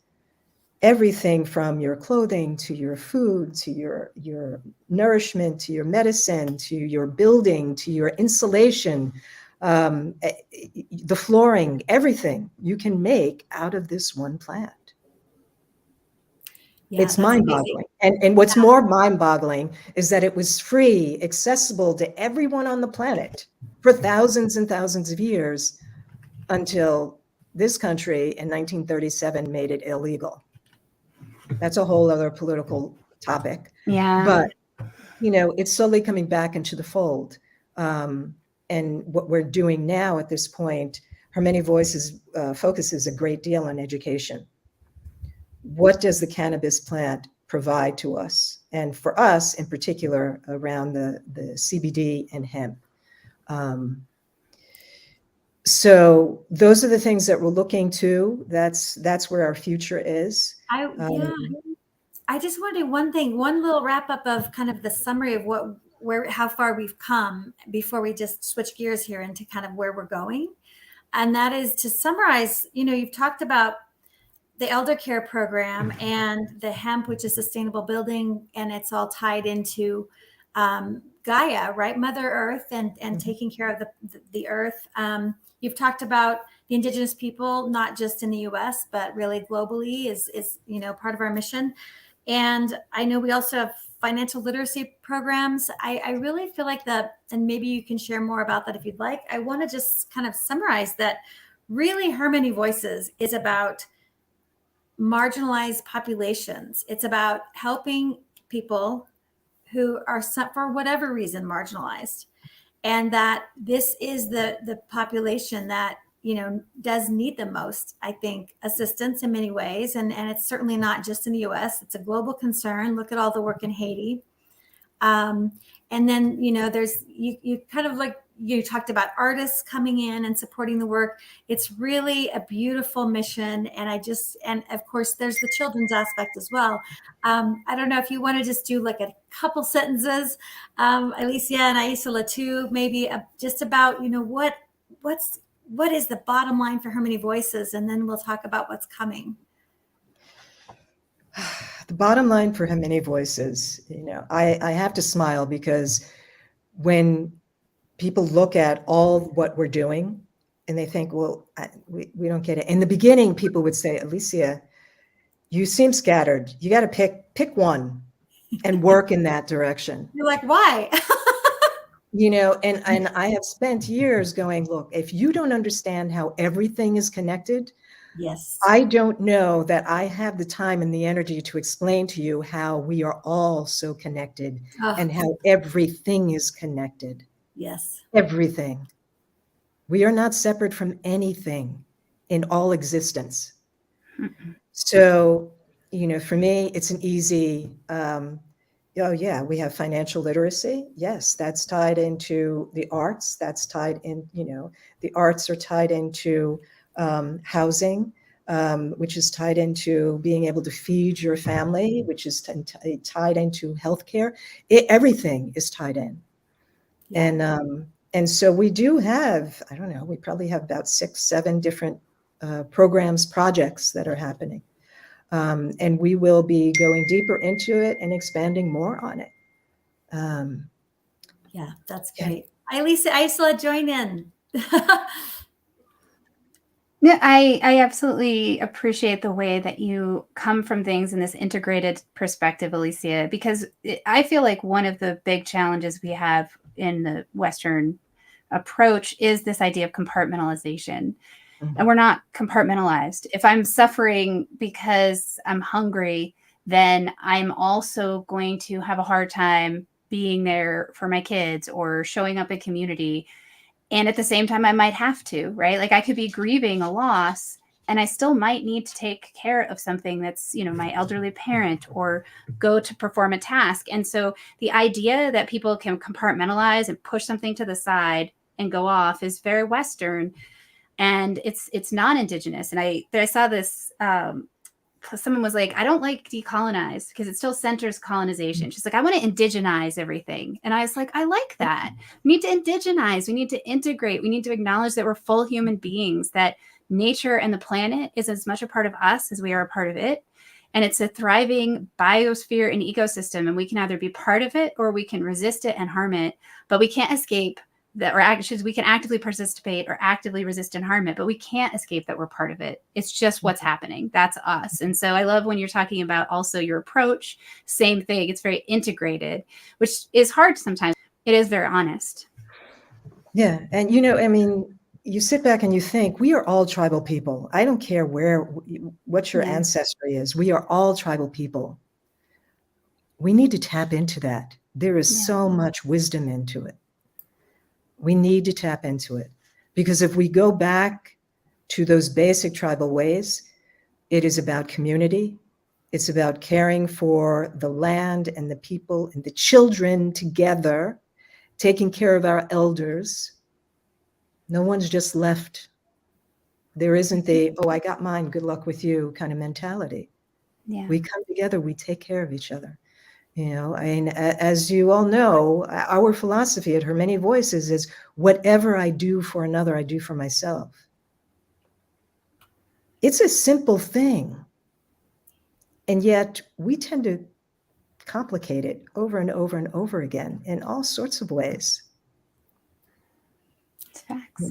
Everything from your clothing to your food to your nourishment to your medicine to your building to your insulation, the flooring, everything you can make out of this one plant. Yeah, it's mind-boggling. And what's more mind-boggling is that it was free, accessible to everyone on the planet for thousands and thousands of years until this country in 1937 made it illegal. That's a whole other political topic. Yeah. But, you know, it's slowly coming back into the fold. And what we're doing now at this point, Her Many Voices focuses a great deal on education. What does the cannabis plant provide to us? And for us in particular, around the CBD and hemp. So those are the things that we're looking to. That's where our future is. I just want to do one little wrap up of kind of the summary of how far we've come before we just switch gears here into kind of where we're going. And that is to summarize, you know, you've talked about the elder care program and the hemp, which is sustainable building, and it's all tied into Gaia, right? Mother Earth and taking care of the earth. You've talked about the indigenous people, not just in the US, but really globally is, you know, part of our mission. And I know we also have financial literacy programs. I really feel like and maybe you can share more about that if you'd like. I want to just kind of summarize that really Her Many Voices is about marginalized populations. It's about helping people who are, for whatever reason, marginalized. And that this is the population that, you know, does need the most, I think, assistance in many ways. And it's certainly not just in the US, it's a global concern. Look at all the work in Haiti. And then, you know, you kind of like, you talked about artists coming in and supporting the work. It's really a beautiful mission. And of course, there's the children's aspect as well. I don't know if you want to just do like a couple sentences, Alicia and Aisela too, maybe just about, what is the bottom line for Her Many Voices? And then we'll talk about what's coming. The bottom line for Her Many Voices, I have to smile because when people look at all what we're doing and they think, well, we don't get it. In the beginning, people would say, Alicia, you seem scattered. You got to pick one and work in that direction. You're like, why? And I have spent years going, look, if you don't understand how everything is connected, Yes. I don't know that I have the time and the energy to explain to you how we are all so connected and how everything is connected. Yes. Everything. We are not separate from anything in all existence. Mm-mm. So, for me, it's an easy, we have financial literacy. Yes, that's tied into the arts. That's tied in, the arts are tied into housing, which is tied into being able to feed your family, which is tied into healthcare. Everything is tied in. Yeah. And so we do have, I don't know, we probably have about 6, 7 different programs, projects that are happening. And we will be going deeper into it and expanding more on it. Yeah, that's great. Aisela, join in. Yeah, I absolutely appreciate the way that you come from things in this integrated perspective, Alicia, because I feel like one of the big challenges we have in the Western approach is this idea of compartmentalization. Mm-hmm. And we're not compartmentalized. If I'm suffering because I'm hungry, then I'm also going to have a hard time being there for my kids or showing up in community. And at the same time, I might have to, right? Like I could be grieving a loss and I still might need to take care of something that's, my elderly parent or go to perform a task. And so the idea that people can compartmentalize and push something to the side and go off is very Western, and it's non-Indigenous. And I saw this, someone was like, I don't like decolonize because it still centers colonization. She's like, I want to indigenize everything. And I was like, I like that. We need to indigenize. We need to integrate. We need to acknowledge that we're full human beings, that nature and the planet is as much a part of us as we are a part of it. And it's a thriving biosphere and ecosystem. And we can either be part of it or we can resist it and harm it, but we can't escape that, or actually we can actively participate or actively resist and harm it, but we can't escape that we're part of it. It's just what's happening. That's us. And so I love when you're talking about also your approach, same thing. It's very integrated, which is hard sometimes. It is very honest. Yeah. And, you sit back and you think we are all tribal people. I don't care what your ancestry is. We are all tribal people. We need to tap into that. There is so much wisdom into it. We need to tap into it because if we go back to those basic tribal ways, it is about community. It's about caring for the land and the people and the children together, taking care of our elders. No one's just left. There isn't I got mine, good luck with you kind of mentality. Yeah. We come together, we take care of each other. As you all know, our philosophy at Her Many Voices is whatever I do for another, I do for myself. It's a simple thing. And yet we tend to complicate it over and over and over again in all sorts of ways. It's facts.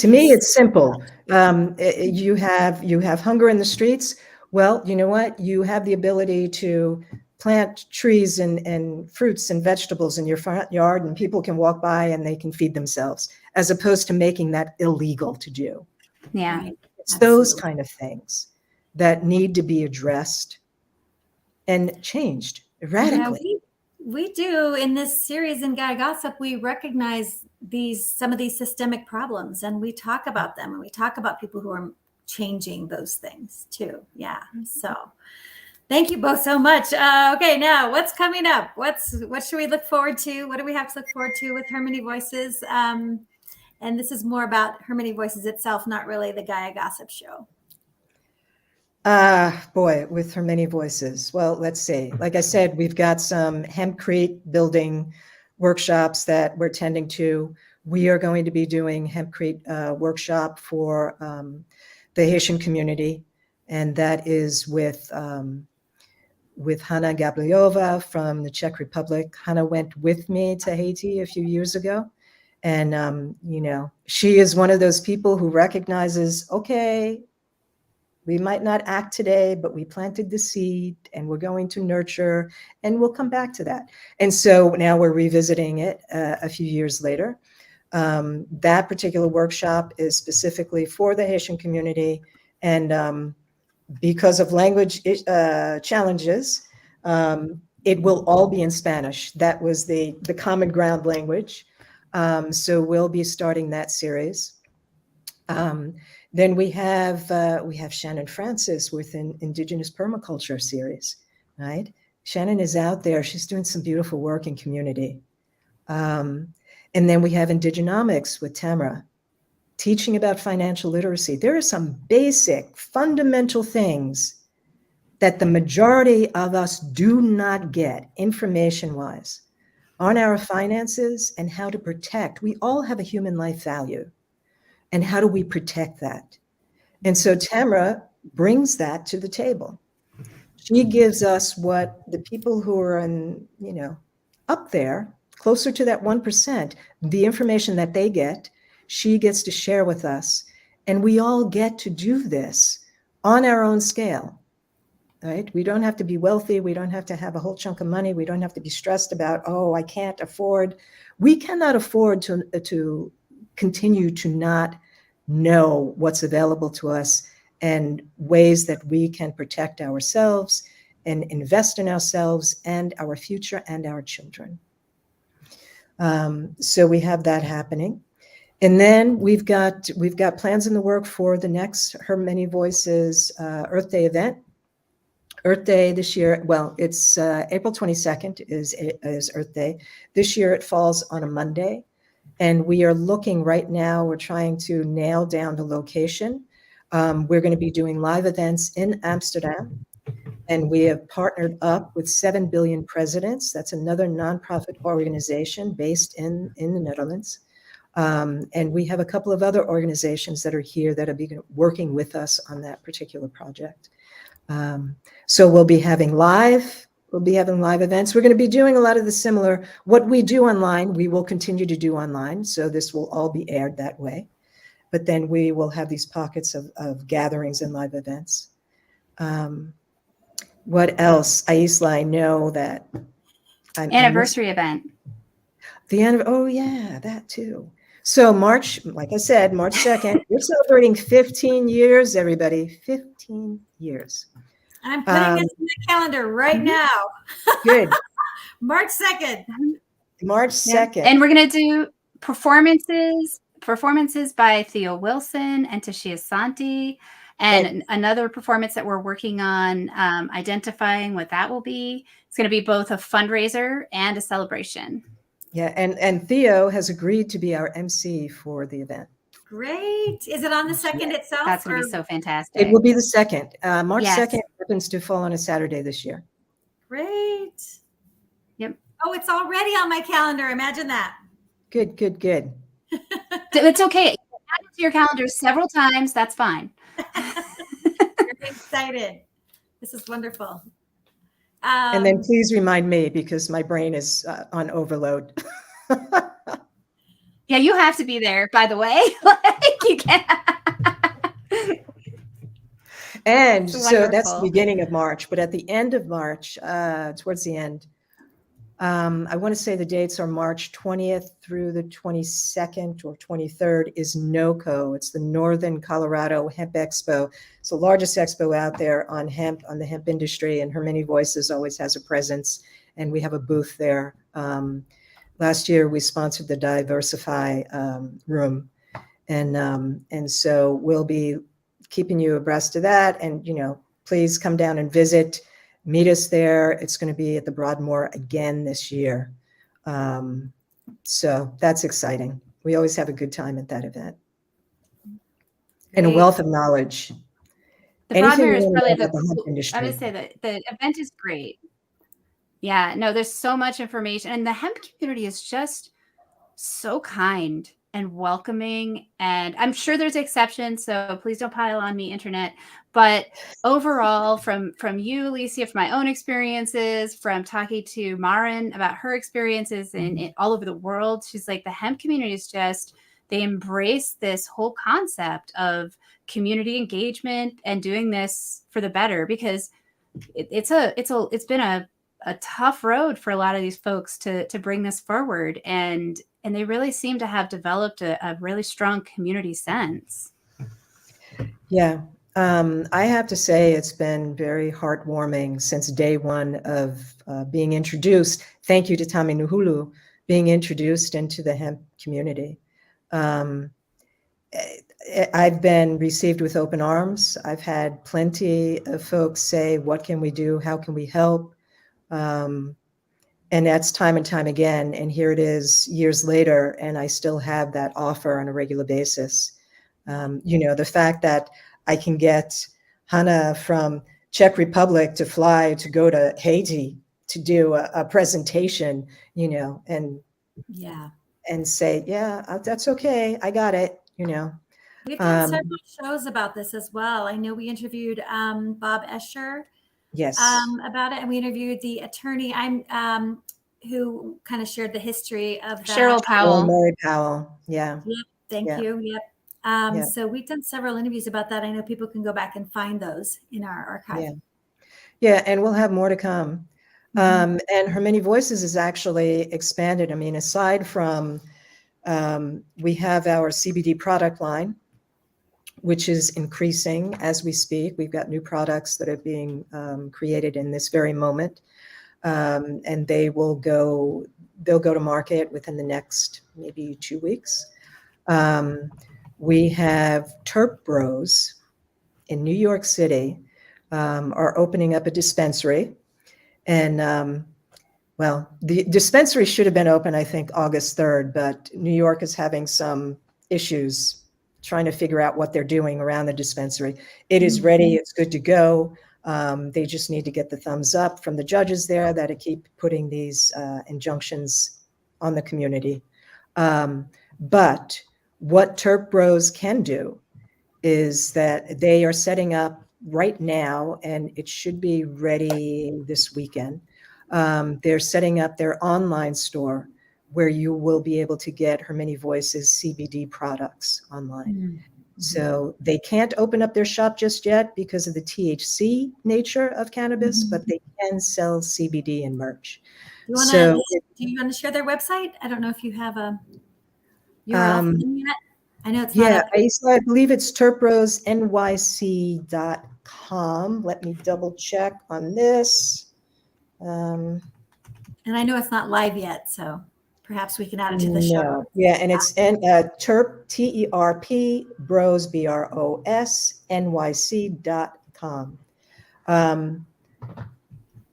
To me, it's simple. You have hunger in the streets. Well, you know what? You have the ability to plant trees and fruits and vegetables in your front yard, and people can walk by and they can feed themselves, as opposed to making that illegal to do. Yeah. Right? It's those kind of things that need to be addressed and changed radically. Yeah, we do in this series in Gaia Gossip, we recognize some of these systemic problems and we talk about them, and we talk about people who are changing those things too. Yeah. So Thank you both so much. Okay, now what's coming up? What should we look forward to? What do we have to look forward to with Her Many Voices? And this is more about Her Many Voices itself, not really the Gaia Gossip Show. Boy, with Her Many Voices. Well, let's see. Like I said, we've got some hempcrete building workshops that we're tending to. We are going to be doing hempcrete workshop for the Haitian community, and that is with Hanna Gabrielova from the Czech Republic. Hanna went with me to Haiti a few years ago. And, you know, she is one of those people who recognizes, okay, we might not act today, but we planted the seed and we're going to nurture and we'll come back to that. And so now we're revisiting it a few years later. That particular workshop is specifically for the Haitian community. And because of language challenges, it will all be in Spanish. That was the common ground language. So we'll be starting that series. Then we have Shannon Francis with an Indigenous Permaculture series, right? Shannon is out there. She's doing some beautiful work in community. And then we have Indigenomics with Tamara, teaching about financial literacy. There are some basic, fundamental things that the majority of us do not get information-wise on our finances and how to protect. We all have a human life value. And how do we protect that? And so Tamara brings that to the table. She gives us what the people who are in, you know, up there, closer to that 1%, the information that they get, she gets to share with us. And we all get to do this on our own scale, right? We don't have to be wealthy. We don't have to have a whole chunk of money. We don't have to be stressed about, oh, I can't afford. We cannot afford to continue to not know what's available to us and ways that we can protect ourselves and invest in ourselves and our future and our children. So we have that happening. And then we've got plans in the work for the next Her Many Voices Earth Day event. Earth Day this year, well, it's April 22nd is Earth Day. This year it falls on a Monday. And we are looking right now, we're trying to nail down the location. We're going to be doing live events in Amsterdam. And we have partnered up with 7 Billion Presidents. That's another nonprofit organization based in the Netherlands. And we have a couple of other organizations that are here that are working with us on that particular project. So we'll be having live events. We're going to be doing a lot of the similar, what we do online, we will continue to do online. So this will all be aired that way. But then we will have these pockets of gatherings and live events. What else? Aisla, I know that. Anniversary event. Oh yeah, that too. So March, like I said, March 2nd, we're celebrating 15 years, everybody, 15 years. I'm putting this in the calendar right now. Good. March 2nd. March 2nd. Yeah. And we're going to do performances by Theo Wilson and Tashia Santi. And another performance that we're working on identifying what that will be. It's going to be both a fundraiser and a celebration. Yeah, and Theo has agreed to be our MC for the event. Great. Is it on the 2nd itself? That's going to be so fantastic. It will be the 2nd. March Yes. 2nd happens to fall on a Saturday this year. Great. Yep. Oh, it's already on my calendar. Imagine that. Good. It's okay. Add it to your calendar several times. That's fine. Very excited. This is wonderful. And then please remind me because my brain is on overload. Yeah, you have to be there, by the way. Like you can't. And so that's the beginning of March. But at the end of March, towards the end, I want to say the dates are March 20th through the 22nd or 23rd is NOCO. It's the Northern Colorado Hemp Expo. It's the largest expo out there on hemp, on the hemp industry, and Her Many Voices always has a presence, and we have a booth there. Last year, we sponsored the Diversify room, and so we'll be keeping you abreast of that. And please come down and visit. meet us there. It's going to be at the Broadmoor again this year. So that's exciting. We always have a good time at that event. And a Great. wealth of knowledge. The Anything Broadmoor you is want to probably know about the hemp I industry. would say that the event is great. Yeah, no, there's so much information, and the hemp community is just so kind and welcoming. And I'm sure there's exceptions, so please don't pile on me, internet. But overall, from you, Alicia, from my own experiences, from talking to Marin about her experiences in all over the world, she's like, the hemp community is just, they embrace this whole concept of community engagement and doing this for the better, because it's been a tough road for a lot of these folks to bring this forward, and they really seem to have developed a really strong community sense. Yeah, I have to say it's been very heartwarming since day one of being introduced. Thank you to Tami Nuhulu, being introduced into the hemp community. I've been received with open arms. I've had plenty of folks say, what can we do? How can we help? And that's time and time again. And here it is years later, and I still have that offer on a regular basis. The fact that I can get Hannah from Czech Republic to fly to go to Haiti to do a presentation, and say, yeah, that's okay. I got it, We've done several shows about this as well. I know we interviewed Bob Escher. Yes. About it, and we interviewed the attorney who kind of shared the history of that. Cheryl Powell. Mary Powell. Yeah. Yep. Thank you. Yep. So we've done several interviews about that. I know people can go back and find those in our archive. Yeah, and we'll have more to come. And Her Many Voices is actually expanded. I mean, aside from we have our CBD product line, which is increasing as we speak. We've got new products that are being created in this very moment, and they'll go to market within the next maybe 2 weeks. We have Terp Bros in New York City are opening up a dispensary, and well, the dispensary should have been open, I think, August 3rd, but New York is having some issues trying to figure out what they're doing around the dispensary. It is ready. It's good to go. They just need to get the thumbs up from the judges there that keep putting these injunctions on the community. But what Terp Bros can do is that they are setting up right now, and it should be ready this weekend. They're setting up their online store where you will be able to get Her Many Voices CBD products online. So they can't open up their shop just yet because of the THC nature of cannabis, but they can sell CBD and merch. Do you want to share their website? I don't know if you have a URL for them yet. I know it's not. I believe it's terprosnyc.com. Let me double check on this. And I know it's not live yet, so perhaps we can add it to the show. Yeah, and it's Terp, TERP, Bros, BROS, NYC.com.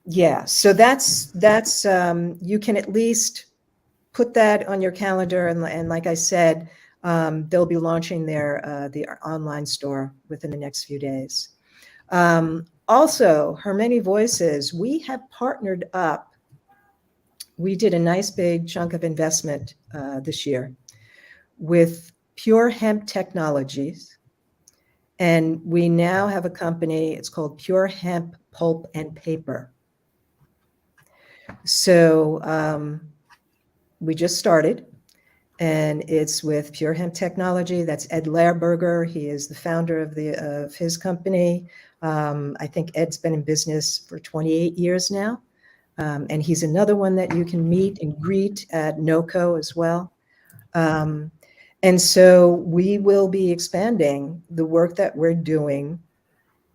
Yeah, so that's you can at least put that on your calendar, and like I said, they'll be launching the online store within the next few days. Also, Her Many Voices, we have partnered up. We did a nice big chunk of investment this year with Pure Hemp Technologies. And we now have a company, it's called Pure Hemp Pulp and Paper. So we just started, and it's with Pure Hemp Technology. That's Ed Lehrberger. He is the founder of his company. I think Ed's been in business for 28 years now. And he's another one that you can meet and greet at NOCO as well. And so we will be expanding the work that we're doing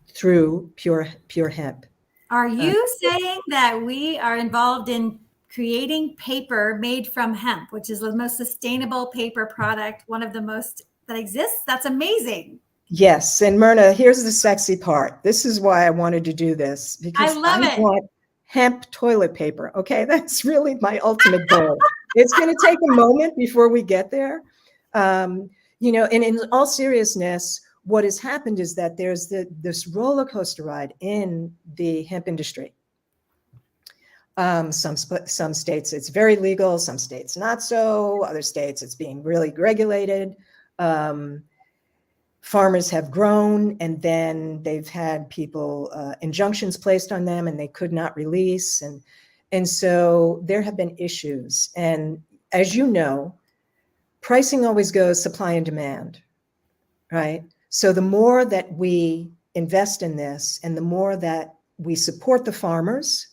through Pure Hemp. Are you saying that we are involved in creating paper made from hemp, which is the most sustainable paper product, one of the most that exists? That's amazing. Yes, and Myrna, here's the sexy part. This is why I wanted to do this, because love it. want hemp toilet paper. Okay, that's really my ultimate goal. It's going to take a moment before we get there. You know, and in all seriousness, what has happened is that there's this roller coaster ride in the hemp industry. Some states it's very legal, some states not so, other states it's being really regulated. Farmers have grown, and then they've had people injunctions placed on them, and they could not release, and so there have been issues. And as you know, pricing always goes supply and demand, right? So the more that we invest in this, and the more that we support the farmers,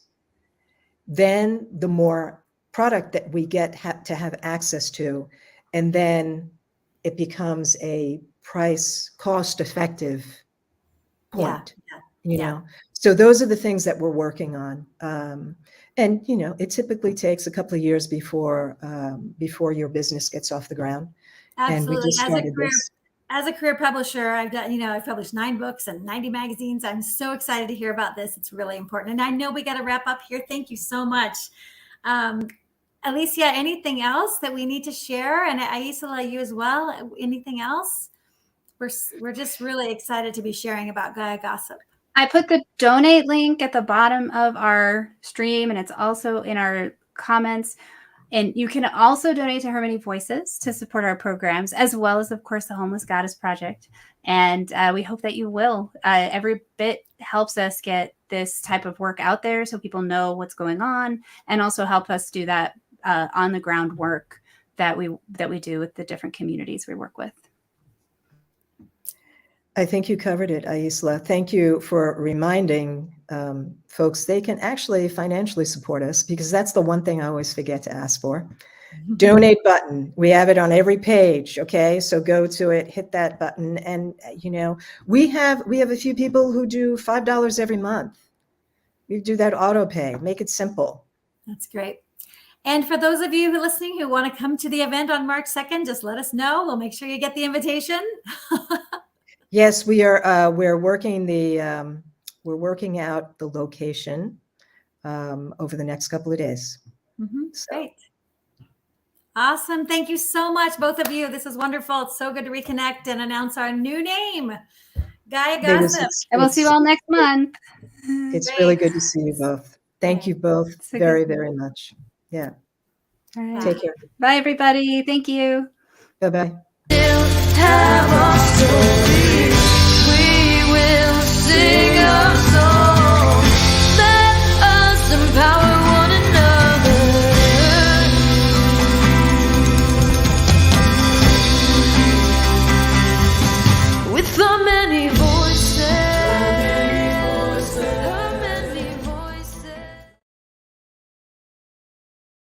then the more product that we get to have access to, and then it becomes a price cost effective point. You know, so those are the things that we're working on. And you know, it typically takes a couple of years before your business gets off the ground. Absolutely. And we just started this. As a career publisher, I've done, you know, I've published 9 books and 90 magazines. I'm so excited to hear about this. It's really important. And I know we got to wrap up here. Thank you so much. Alicia, anything else that we need to share? And Aisela, you as well. Anything else? We're just really excited to be sharing about Gaia Gossip. I put the donate link at the bottom of our stream, and it's also in our comments. And you can also donate to Her Many Voices to support our programs, as well as, of course, the Homeless Goddess Project. And we hope that you will. Every bit helps us get this type of work out there so people know what's going on, and also help us do that on the ground work that we do with the different communities we work with. I think you covered it, Aisela. Thank you for reminding folks they can actually financially support us, because that's the one thing I always forget to ask for. Donate button. We have it on every page. Okay, so go to it, hit that button, and you know, we have a few people who do $5 every month. We do that auto pay. Make it simple. That's great. And for those of you who are listening who want to come to the event on March 2nd, just let us know. We'll make sure you get the invitation. Yes, we are. We're working out the location over the next couple of days. Great. Awesome. Thank you so much, both of you. This is wonderful. It's so good to reconnect and announce our new name, Gaia Gossip. And we'll see you all next month. It's really good to see you both. Thank you both very, very much. Yeah. All right. Take care. Bye, everybody. Thank you. Bye-bye. Have